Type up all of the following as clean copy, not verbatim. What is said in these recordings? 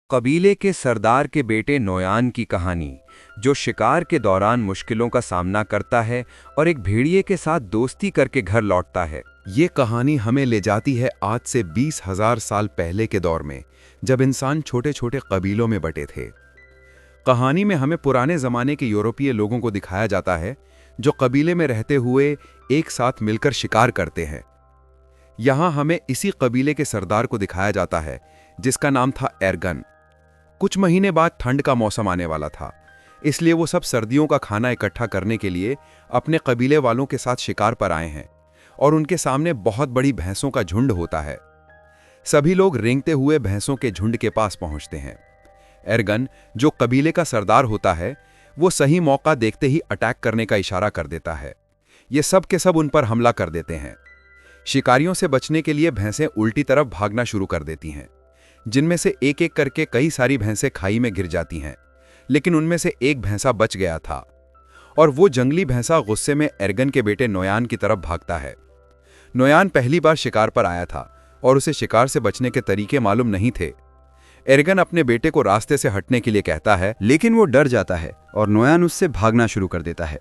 कबीले के सरदार के बेटे नोयान की कहानी, जो शिकार के दौरान मुश्किलों का सामना करता है और एक भेड़िए के साथ दोस्ती करके घर लौटता है। ये कहानी हमें ले जाती है आज से 20,000 साल पहले के दौर में, जब इंसान छोटे छोटे कबीलों में बटे थे। कहानी में हमें पुराने ज़माने के यूरोपीय लोगों को दिखाया जाता है, जो कबीले में रहते हुए एक साथ मिलकर शिकार करते हैं। यहाँ हमें इसी कबीले के सरदार को दिखाया जाता है, जिसका नाम था एर्गन। कुछ महीने बाद ठंड का मौसम आने वाला था, इसलिए वो सब सर्दियों का खाना इकट्ठा करने के लिए अपने कबीले वालों के साथ शिकार पर आए हैं और उनके सामने बहुत बड़ी भैंसों का झुंड होता है। सभी लोग रेंगते हुए भैंसों के झुंड के पास पहुंचते हैं। एर्गन, जो कबीले का सरदार होता है, वो सही मौका देखते ही अटैक करने का इशारा कर देता है। ये सब के सब उन पर हमला कर देते हैं। शिकारियों से बचने के लिए भैंसें उल्टी तरफ भागना शुरू कर देती हैं, जिनमें से एक एक करके कई सारी भैंसें खाई में गिर जाती हैं। लेकिन उनमें से एक भैंसा बच गया था और वो जंगली भैंसा गुस्से में एर्गन के बेटे नोयान की तरफ भागता है। नोयान पहली बार शिकार पर आया था और उसे शिकार से बचने के तरीके मालूम नहीं थे। एर्गन अपने बेटे को रास्ते से हटने के लिए कहता है, लेकिन वो डर जाता है और नोयान उससे भागना शुरू कर देता है।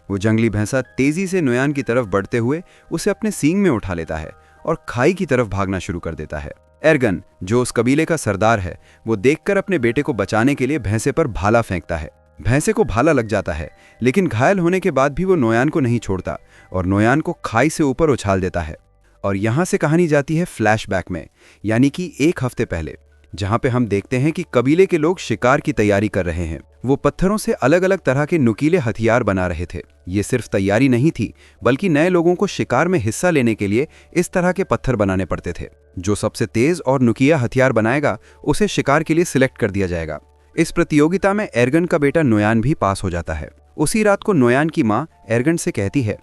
वो जंगली भैंसा तेजी से नोयान की तरफ बढ़ते हुए उसे अपने सींग में उठा लेता है और खाई की तरफ भागना शुरू कर देता है। एर्गन, जो उस कबीले का सरदार है, वो देखकर अपने बेटे को बचाने के लिए भैंसे पर भाला फेंकता है। भैंसे को भाला लग जाता है, लेकिन घायल होने के बाद भी वो नोयान को नहीं छोड़ता और नोयान को खाई से ऊपर उछाल देता है। और यहाँ से कहानी जाती है फ्लैशबैक में, यानी कि एक हफ्ते पहले, जहाँ पे हम देखते हैं कि कबीले के लोग शिकार की तैयारी कर रहे हैं। वो पत्थरों से अलग अलग तरह के नुकीले हथियार बना रहे थे। ये सिर्फ तैयारी नहीं थी, बल्कि नए लोगों को शिकार में हिस्सा लेने के लिए इस तरह के पत्थर बनाने पड़ते थे। जो सबसे तेज और नुकीला हथियार बनाएगा, उसे शिकार के लिए सिलेक्ट कर दिया जाएगा। इस प्रतियोगिता में एर्गन का बेटा नोयान भी पास हो जाता है। उसी रात को नोयान की माँ एर्गन से कहती है,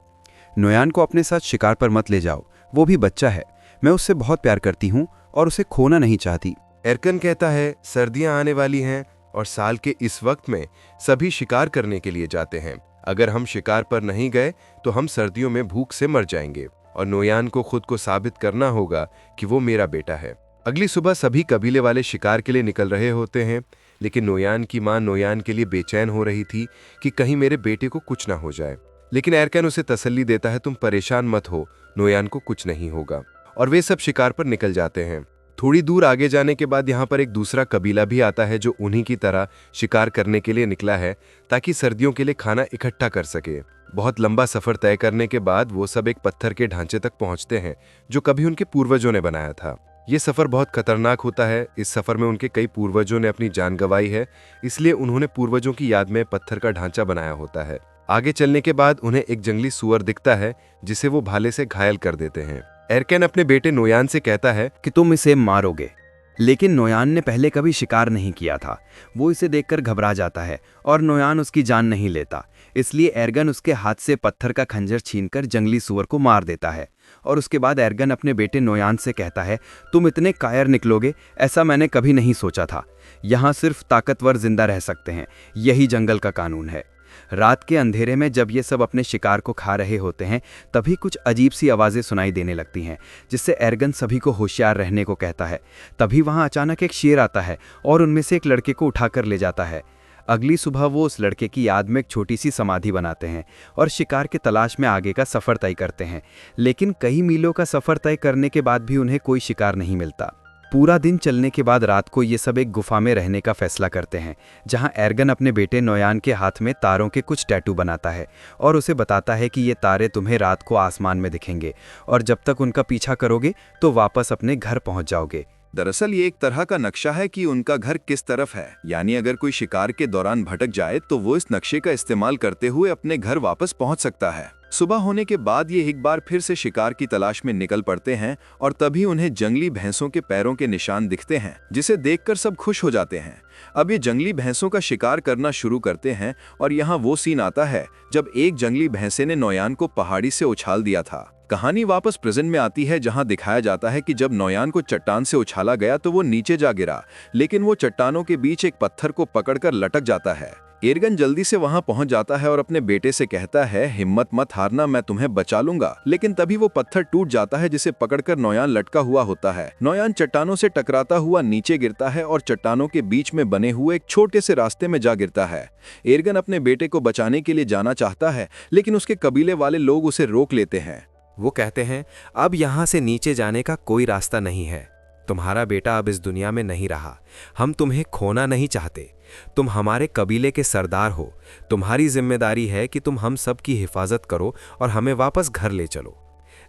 नोयान को अपने साथ शिकार पर मत ले जाओ, वो भी बच्चा है। मैं उससे बहुत प्यार करती हूँ और उसे खोना नहीं चाहती। एर्गन कहता है, सर्दियां आने वाली हैं और साल के इस वक्त में सभी शिकार करने के लिए जाते हैं। अगर हम शिकार पर नहीं गए तो हम सर्दियों में भूख से मर जाएंगे और नोयान को खुद को साबित करना होगा कि वो मेरा बेटा है। अगली सुबह सभी कबीले वाले शिकार के लिए निकल रहे होते हैं, लेकिन नोयान की माँ नोयान के लिए बेचैन हो रही थी कि कहीं मेरे बेटे को कुछ ना हो जाए। लेकिन एर्गन उसे तसल्ली देता है, तुम परेशान मत हो, नोयान को कुछ नहीं होगा। और वे सब शिकार पर निकल जाते हैं। थोड़ी दूर आगे जाने के बाद यहाँ पर एक दूसरा कबीला भी आता है, जो उन्हीं की तरह शिकार करने के लिए निकला है ताकि सर्दियों के लिए खाना इकट्ठा कर सके। बहुत लंबा सफर तय करने के बाद वो सब एक पत्थर के ढांचे तक पहुंचते हैं, जो कभी उनके पूर्वजों ने बनाया था। ये सफर बहुत खतरनाक होता है। इस सफर में उनके कई पूर्वजों ने अपनी जान गंवाई है, इसलिए उन्होंने पूर्वजों की याद में पत्थर का ढांचा बनाया होता है। आगे चलने के बाद उन्हें एक जंगली सूअर दिखता है, जिसे वो भाले से घायल कर देते हैं। एर्गन अपने बेटे नोयान से कहता है कि तुम इसे मारोगे। लेकिन नोयान ने पहले कभी शिकार नहीं किया था। वो इसे देखकर घबरा जाता है और नोयान उसकी जान नहीं लेता। इसलिए एर्गन उसके हाथ से पत्थर का खंजर छीनकर जंगली सूअर को मार देता है। और उसके बाद एर्गन अपने बेटे नोयान से कहता है, तुम इतने कायर निकलोगे, ऐसा मैंने कभी नहीं सोचा था। यहाँ सिर्फ ताकतवर जिंदा रह सकते हैं, यही जंगल का कानून है। रात के अंधेरे में जब ये सब अपने शिकार को खा रहे होते हैं, तभी कुछ अजीब सी आवाज़ें सुनाई देने लगती हैं, जिससे एर्गन सभी को होशियार रहने को कहता है। तभी वहाँ अचानक एक शेर आता है और उनमें से एक लड़के को उठाकर ले जाता है। अगली सुबह वो उस लड़के की याद में एक छोटी सी समाधि बनाते हैं और शिकार की तलाश में आगे का सफ़र तय करते हैं। लेकिन कई मीलों का सफ़र तय करने के बाद भी उन्हें कोई शिकार नहीं मिलता। पूरा दिन चलने के बाद रात को ये सब एक गुफा में रहने का फैसला करते हैं, जहां एर्गन अपने बेटे नोयान के हाथ में तारों के कुछ टैटू बनाता है और उसे बताता है कि ये तारे तुम्हें रात को आसमान में दिखेंगे और जब तक उनका पीछा करोगे तो वापस अपने घर पहुंच जाओगे। दरअसल ये एक तरह का नक्शा है कि उनका घर किस तरफ है, यानी अगर कोई शिकार के दौरान भटक जाए तो वो इस नक्शे का इस्तेमाल करते हुए अपने घर वापस पहुंच सकता है। सुबह होने के बाद ये एक बार फिर से शिकार की तलाश में निकल पड़ते हैं और तभी उन्हें जंगली भैंसों के पैरों के निशान दिखते हैं, जिसे देखकर सब खुश हो जाते हैं। अब ये जंगली भैंसों का शिकार करना शुरू करते हैं और यहाँ वो सीन आता है जब एक जंगली भैंसे ने नोयान को पहाड़ी से उछाल दिया था। कहानी वापस प्रेजेंट में आती है, जहां दिखाया जाता है कि जब नोयान को चट्टान से उछाला गया तो वो नीचे जा गिरा, लेकिन वो चट्टानों के बीच एक पत्थर को पकड़कर लटक जाता है। एर्गन जल्दी से वहां पहुंच जाता है और अपने बेटे से कहता है, हिम्मत मत हारना, मैं तुम्हें बचा लूंगा। लेकिन तभी वो पत्थर टूट जाता है जिसे पकड़कर नोयान लटका हुआ होता है। नोयान चट्टानों से टकराता हुआ नीचे गिरता है और चट्टानों के बीच में बने हुए एक छोटे से रास्ते में जा गिरता है। एर्गन अपने बेटे को बचाने के लिए जाना चाहता है, लेकिन उसके कबीले वाले लोग उसे रोक लेते हैं। वो कहते हैं, अब यहाँ से नीचे जाने का कोई रास्ता नहीं है। तुम्हारा बेटा अब इस दुनिया में नहीं रहा। हम तुम्हें खोना नहीं चाहते। तुम हमारे कबीले के सरदार हो। तुम्हारी जिम्मेदारी है कि तुम हम सब की हिफाजत करो और हमें वापस घर ले चलो।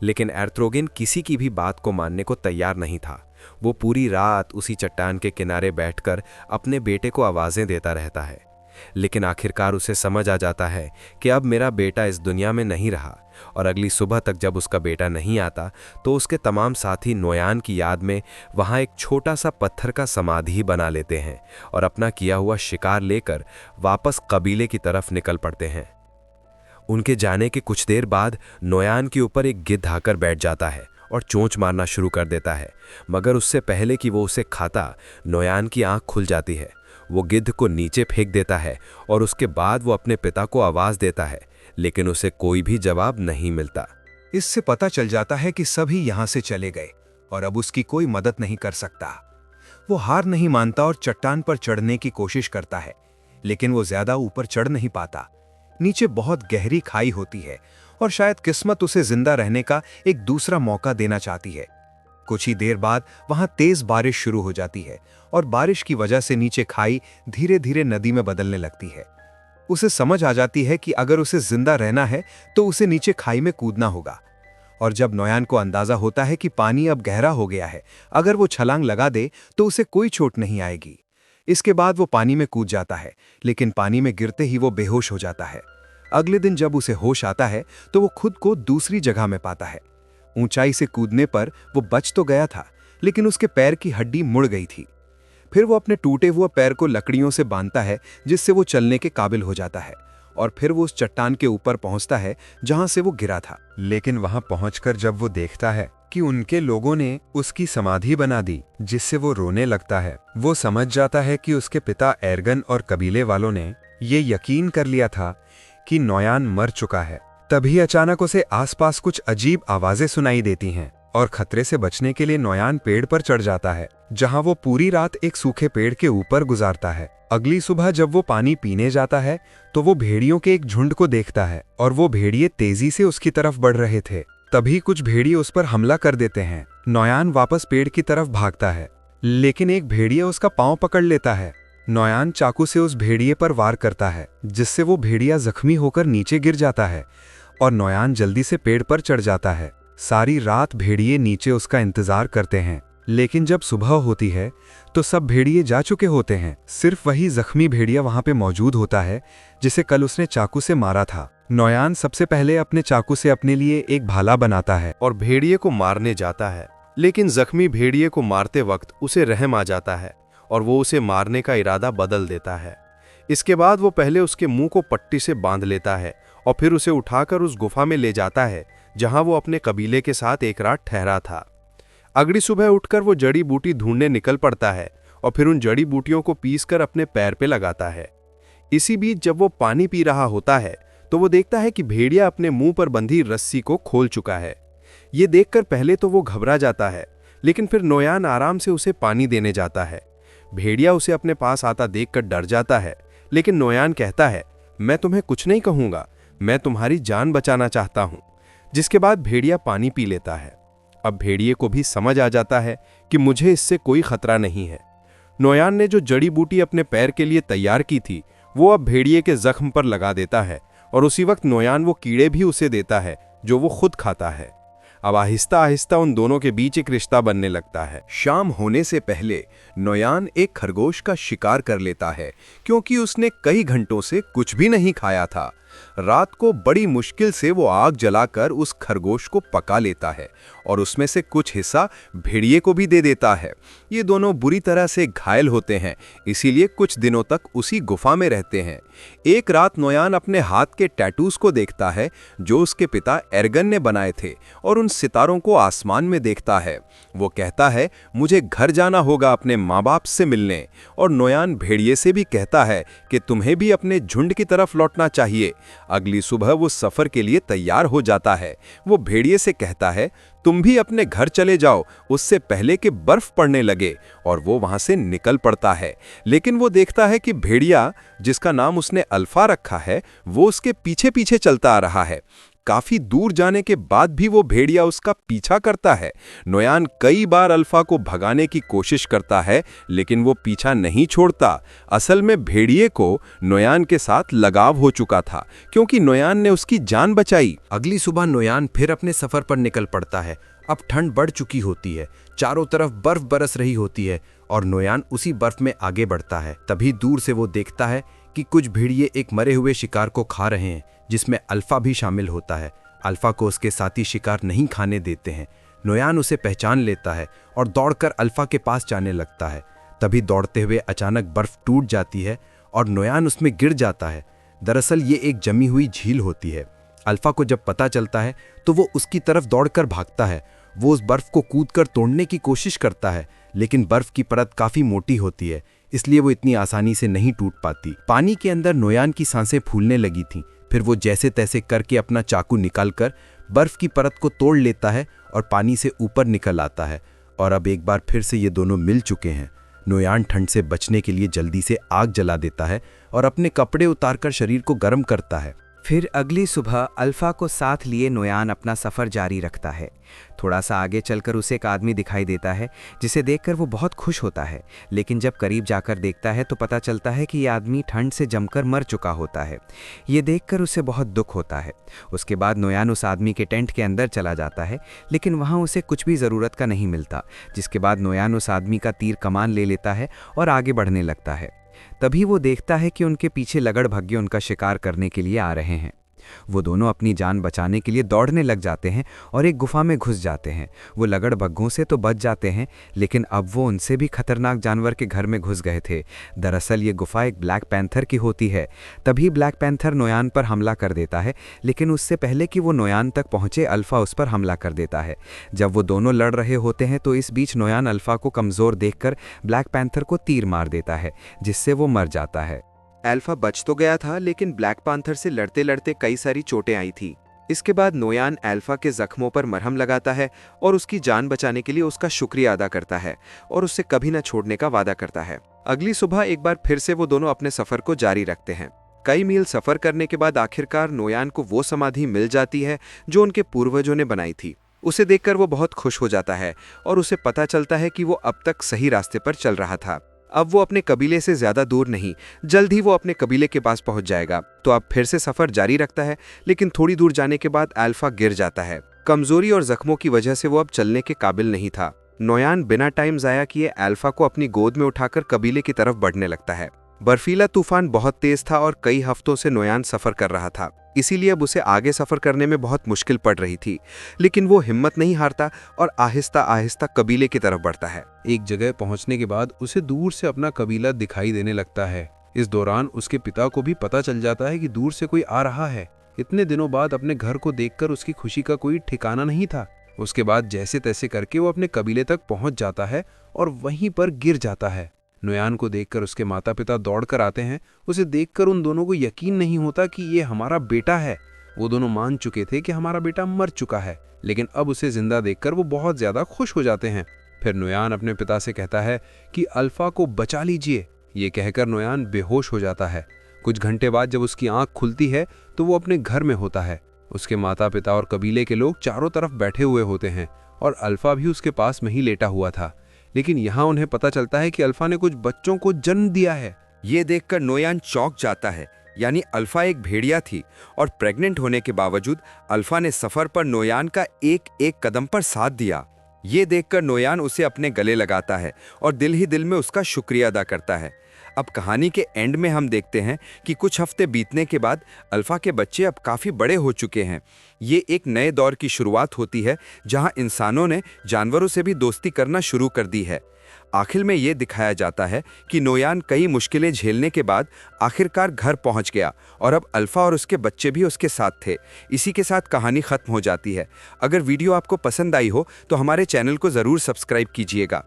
लेकिन एर्थ्रोगिन किसी की भी बात को मानने को तैयार नहीं था। वो पूरी रात उसी चट्टान के किनारे बैठकर अपने बेटे को आवाज़ें देता रहता है। लेकिन आखिरकार उसे समझ आ जाता है कि अब मेरा बेटा इस दुनिया में नहीं रहा। और अगली सुबह तक जब उसका बेटा नहीं आता तो उसके तमाम साथी नोयान की याद में वहाँ एक छोटा सा पत्थर का समाधि बना लेते हैं और अपना किया हुआ शिकार लेकर वापस कबीले की तरफ निकल पड़ते हैं। उनके जाने के कुछ देर बाद नोयान के ऊपर एक गिद्ध आकर बैठ जाता है और चोंच मारना शुरू कर देता है। मगर उससे पहले कि वो उसे खाता, नोयान की आंख खुल जाती है। वो गिद्ध को नीचे फेंक देता है और उसके बाद वो अपने पिता को आवाज़ देता है, लेकिन उसे कोई भी जवाब नहीं मिलता। इससे पता चल जाता है कि सभी यहाँ से चले गए और अब उसकी कोई मदद नहीं कर सकता। वो हार नहीं मानता और चट्टान पर चढ़ने की कोशिश करता है, लेकिन वो ज्यादा ऊपर चढ़ नहीं पाता। नीचे बहुत गहरी खाई होती है और शायद किस्मत उसे जिंदा रहने का एक दूसरा मौका देना चाहती है। कुछ ही देर बाद वहां तेज बारिश शुरू हो जाती है और बारिश की वजह से नीचे खाई धीरे धीरे नदी में बदलने लगती है। उसे समझ आ जाती है कि अगर उसे जिंदा रहना है तो उसे नीचे खाई में कूदना होगा। और जब नोयान को अंदाजा होता है कि पानी अब गहरा हो गया है, अगर वो छलांग लगा दे तो उसे कोई चोट नहीं आएगी। इसके बाद वो पानी में कूद जाता है, लेकिन पानी में गिरते ही वो बेहोश हो जाता है। अगले दिन जब उसे होश आता है तो वो खुद को दूसरी जगह में पाता है। ऊंचाई से कूदने पर वो बच तो गया था, लेकिन उसके पैर की हड्डी मुड़ गई थी। फिर वो अपने टूटे हुए पैर को लकड़ियों से बांधता है, जिससे वो चलने के काबिल हो जाता है। और फिर वो उस चट्टान के ऊपर पहुंचता है जहां से वो गिरा था। लेकिन वहां पहुंचकर जब वो देखता है कि उनके लोगों ने उसकी समाधि बना दी, जिससे वो रोने लगता है, वो समझ जाता है कि उसके पिता एर्गन और कबीले वालों ने ये यकीन कर लिया था कि नोयान मर चुका है। तभी अचानक उसे आसपास कुछ अजीब आवाजें सुनाई देती हैं और खतरे से बचने के लिए नोयान पेड़ पर चढ़ जाता है, जहां वो पूरी रात एक सूखे पेड़ के ऊपर गुजारता है। अगली सुबह जब वो पानी पीने जाता है तो वो भेड़ियों के एक झुंड को देखता है और वो भेड़िए तेजी से उसकी तरफ बढ़ रहे थे। तभी कुछ भेड़िए उस पर हमला कर देते हैं। नोयान वापस पेड़ की तरफ भागता है, लेकिन एक भेड़िया उसका पांव पकड़ लेता है। नोयान चाकू से उस भेड़िए पर वार करता है, जिससे वो भेड़िया जख्मी होकर नीचे गिर जाता है और नोयान जल्दी से पेड़ पर चढ़ जाता है। सारी रात भेड़िए नीचे उसका इंतजार करते हैं, लेकिन जब सुबह होती है तो सब भेड़िए जा चुके होते हैं। सिर्फ वही जख्मी भेड़िया वहां पे मौजूद होता है जिसे कल उसने चाकू से मारा था। नोयान सबसे पहले अपने चाकू से अपने लिए एक भाला बनाता है और भेड़िए को मारने जाता है, लेकिन जख्मी भेड़िए को मारते वक्त उसे रहम आ जाता है और वो उसे मारने का इरादा बदल देता है। इसके बाद वो पहले उसके मुंह को पट्टी से बांध लेता है और फिर उसे उठाकर उस गुफा में ले जाता है जहां वो अपने कबीले के साथ एक रात ठहरा था। अगली सुबह उठकर वो जड़ी बूटी ढूंढने निकल पड़ता है और फिर उन जड़ी बूटियों को पीसकर अपने पैर पे लगाता है। इसी बीच जब वो पानी पी रहा होता है तो वो देखता है कि भेड़िया अपने मुंह पर बंधी रस्सी को खोल चुका है। ये देखकर पहले तो वो घबरा जाता है, लेकिन फिर नोयान आराम से उसे पानी देने जाता है। भेड़िया उसे अपने पास आता देखकर डर जाता है, लेकिन नोयान कहता है, मैं तुम्हें कुछ नहीं कहूंगा, मैं तुम्हारी जान बचाना चाहता हूं। जिसके बाद भेड़िया पानी पी लेता है। अब भेड़िए को भी समझ आ जाता है कि मुझे इससे कोई खतरा नहीं है। नोयान ने जो जड़ी बूटी अपने पैर के लिए तैयार की थी वो अब भेड़िए के जख्म पर लगा देता है और उसी वक्त नोयान वो कीड़े भी उसे देता है जो वो खुद खाता है। अब आहिस्ता आहिस्ता उन दोनों के बीच एक रिश्ता बनने लगता है। शाम होने से पहले नोयान एक खरगोश का शिकार कर लेता है, क्योंकि उसने कई घंटों से कुछ भी नहीं खाया था। रात को बड़ी मुश्किल से वो आग जलाकर उस खरगोश को पका लेता है और उसमें से कुछ हिस्सा भेड़िए को भी दे देता है। ये दोनों बुरी तरह से घायल होते हैं, इसीलिए कुछ दिनों तक उसी गुफा में रहते हैं। एक रात नोयान अपने हाथ के टैटूज को देखता है जो उसके पिता एर्गन ने बनाए थे और उन सितारों को आसमान में देखता है। वो कहता है, मुझे घर जाना होगा अपने माँ बाप से मिलने। और नोयान भेड़िए से भी कहता है कि तुम्हें भी अपने झुंड की तरफ लौटना चाहिए। अगली सुबह वो सफर के लिए तैयार हो जाता है। वो भेड़िए से कहता है, तुम भी अपने घर चले जाओ उससे पहले कि बर्फ पड़ने लगे, और वो वहां से निकल पड़ता है। लेकिन वो देखता है कि भेड़िया, जिसका नाम उसने अल्फा रखा है, वो उसके पीछे पीछे चलता आ रहा है। काफी दूर जाने के बाद भी वो भेड़िया उसका पीछा करता है। नोयान कई बार अल्फा को भगाने की कोशिश करता है, लेकिन वो पीछा नहीं छोड़ता। असल में भेड़िए को नोयान के साथ लगाव हो चुका था, क्योंकि नोयान ने उसकी जान बचाई। अगली सुबह नोयान फिर अपने सफर पर निकल पड़ता है। अब ठंड बढ़ चुकी होती है, चारों तरफ बर्फ बरस रही होती है और नोयान उसी बर्फ में आगे बढ़ता है। तभी दूर से वो देखता है कि कुछ भेड़िए एक मरे हुए शिकार को खा रहे हैं, जिसमें अल्फा भी शामिल होता है। अल्फा को उसके साथी शिकार नहीं खाने देते हैं। नोयान उसे पहचान लेता है और दौड़कर अल्फा के पास जाने लगता है। तभी दौड़ते हुए अचानक बर्फ टूट जाती है और नोयान उसमें गिर जाता है। दरअसल ये एक जमी हुई झील होती है। अल्फा को जब पता चलता है तो वो उसकी तरफ दौड़कर भागता है। वो उस बर्फ को कूदकर तोड़ने की कोशिश करता है, लेकिन बर्फ की परत काफी मोटी होती है, इसलिए वो इतनी आसानी से नहीं टूट पाती। पानी के अंदर नोयान की सांसें फूलने लगी थीं। फिर वो जैसे तैसे करके अपना चाकू निकालकर बर्फ की परत को तोड़ लेता है और पानी से ऊपर निकल आता है। और अब एक बार फिर से ये दोनों मिल चुके हैं। नोयान ठंड से बचने के लिए जल्दी से आग जला देता है और अपने कपड़े उतारकर शरीर को गर्म करता है। फिर अगली सुबह अल्फा को साथ लिए नोयान अपना सफ़र जारी रखता है। थोड़ा सा आगे चलकर उसे एक आदमी दिखाई देता है, जिसे देखकर वो बहुत खुश होता है। लेकिन जब करीब जाकर देखता है तो पता चलता है कि ये आदमी ठंड से जमकर मर चुका होता है। ये देखकर उसे बहुत दुख होता है। उसके बाद नोयान उस आदमी के टेंट के अंदर चला जाता है, लेकिन वहाँ उसे कुछ भी ज़रूरत का नहीं मिलता। जिसके बाद नोयान उस आदमी का तीर कमान ले लेता है और आगे बढ़ने लगता है। तभी वो देखता है कि उनके पीछे लगड़भग्गे उनका शिकार करने के लिए आ रहे हैं। वो दोनों अपनी जान बचाने के लिए दौड़ने लग जाते हैं और एक गुफा में घुस जाते हैं। वो लगड़भग्गों से तो बच जाते हैं, लेकिन अब वो उनसे भी खतरनाक जानवर के घर में घुस गए थे। दरअसल ये गुफा एक ब्लैक पैंथर की होती है। तभी ब्लैक पैंथर नोयान पर हमला कर देता है, लेकिन उससे पहले कि वो नोयान तक पहुंचे अल्फा उस पर हमला कर देता है। जब वो दोनों लड़ रहे होते हैं तो इस बीच नोयान अल्फा को कमज़ोर देखकर ब्लैक पैंथर को तीर मार देता है, जिससे वो मर जाता है। अल्फा बच तो गया था, लेकिन ब्लैक पैंथर से लड़ते लड़ते कई सारी चोटें आई थी। इसके बाद नोयान अल्फा के जख्मों पर मरहम लगाता है और उसकी जान बचाने के लिए उसका शुक्रिया अदा करता है और उससे कभी न छोड़ने का वादा करता है। अगली सुबह एक बार फिर से वो दोनों अपने सफर को जारी रखते हैं। कई मील सफर करने के बाद आखिरकार नोयान को वो समाधि मिल जाती है जो उनके पूर्वजों ने बनाई थी। उसे देखकर वो बहुत खुश हो जाता है और उसे पता चलता है कि वो अब तक सही रास्ते पर चल रहा था। अब वो अपने कबीले से ज्यादा दूर नहीं, जल्द ही वो अपने कबीले के पास पहुंच जाएगा। तो अब फिर से सफर जारी रखता है, लेकिन थोड़ी दूर जाने के बाद अल्फा गिर जाता है। कमजोरी और जख्मों की वजह से वो अब चलने के काबिल नहीं था। नोयान बिना टाइम जाया किए अल्फा को अपनी गोद में उठाकर कबीले की तरफ बढ़ने लगता है। बर्फीला तूफान बहुत तेज था और कई हफ्तों से नोयान सफर कर रहा था, इसीलिए अब उसे आगे सफर करने में बहुत मुश्किल पड़ रही थी। लेकिन वो हिम्मत नहीं हारता और आहिस्ता आहिस्ता कबीले की तरफ बढ़ता है। एक जगह पहुंचने के बाद उसे दूर से अपना कबीला दिखाई देने लगता है। इस दौरान उसके पिता को भी पता चल जाता है कि दूर से कोई आ रहा है। इतने दिनों बाद अपने घर को देखकर उसकी खुशी का कोई ठिकाना नहीं था। उसके बाद जैसे तैसे करके वो अपने कबीले तक पहुंच जाता है और वहीं पर गिर जाता है। नोयान को देखकर उसके माता पिता दौड़कर आते हैं। उसे देखकर उन दोनों को यकीन नहीं होता कि ये हमारा बेटा है। वो दोनों मान चुके थे कि हमारा बेटा मर चुका है, लेकिन अब उसे जिंदा देखकर वो बहुत ज्यादा खुश हो जाते हैं। फिर नोयान अपने पिता से कहता है कि अल्फा को बचा लीजिए। ये कहकर नोयान बेहोश हो जाता है। कुछ घंटे बाद जब उसकी आंख खुलती है तो वो अपने घर में होता है। उसके माता पिता और कबीले के लोग चारों तरफ बैठे हुए होते हैं और अल्फा भी उसके पास में ही लेटा हुआ था। लेकिन यहाँ उन्हें पता चलता है कि अल्फा ने कुछ बच्चों को जन्म दिया है। ये देखकर नोयान चौंक जाता है। यानी अल्फा एक भेड़िया थी और प्रेग्नेंट होने के बावजूद अल्फा ने सफर पर नोयान का एक एक कदम पर साथ दिया। ये देखकर नोयान उसे अपने गले लगाता है और दिल ही दिल में उसका शुक्रिया अदा करता है। अब कहानी के एंड में हम देखते हैं कि कुछ हफ्ते बीतने के बाद अल्फा के बच्चे अब काफ़ी बड़े हो चुके हैं। ये एक नए दौर की शुरुआत होती है जहां इंसानों ने जानवरों से भी दोस्ती करना शुरू कर दी है। आखिर में ये दिखाया जाता है कि नोयान कई मुश्किलें झेलने के बाद आखिरकार घर पहुंच गया और अब अल्फा और उसके बच्चे भी उसके साथ थे। इसी के साथ कहानी खत्म हो जाती है। अगर वीडियो आपको पसंद आई हो तो हमारे चैनल को ज़रूर सब्सक्राइब कीजिएगा।